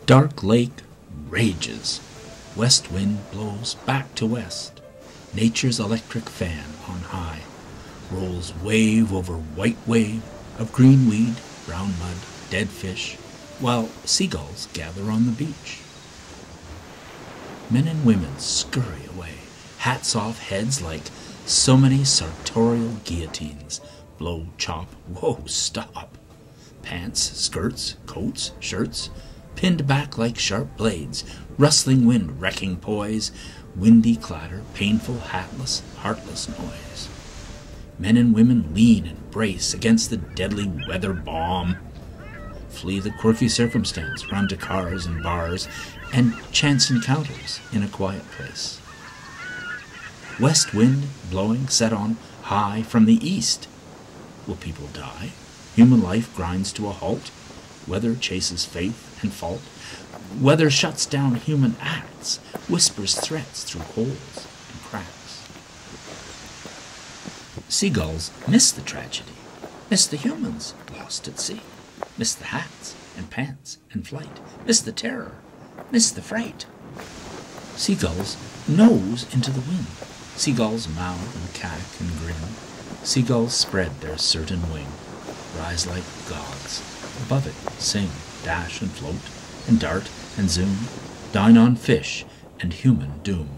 Dark lake rages. West wind blows back to west. Nature's electric fan on high rolls wave over white wave of green weed, brown mud, dead fish, while seagulls gather on the beach. Men and women scurry away, hats off heads like so many sartorial guillotines. Blow, chop, whoa, stop. Pants, skirts, coats, shirts, pinned back like sharp blades, rustling wind wrecking poise, windy clatter, painful, hatless, heartless noise. Men and women lean and brace against the deadly weather bomb. Flee the quirky circumstance, run to cars and bars, and chance encounters in a quiet place. West wind blowing set on high from the east. Will people die? Human life grinds to a halt. Weather chases faith and fault. Weather shuts down human acts, whispers threats through holes and cracks. Seagulls miss the tragedy, miss the humans lost at sea, miss the hats and pants and flight, miss the terror, miss the fright. Seagulls nose into the wind. Seagulls mouth and cack and grin. Seagulls spread their certain wing, rise like gods. Above it sing, dash and float, and dart and zoom, dine on fish and human doom.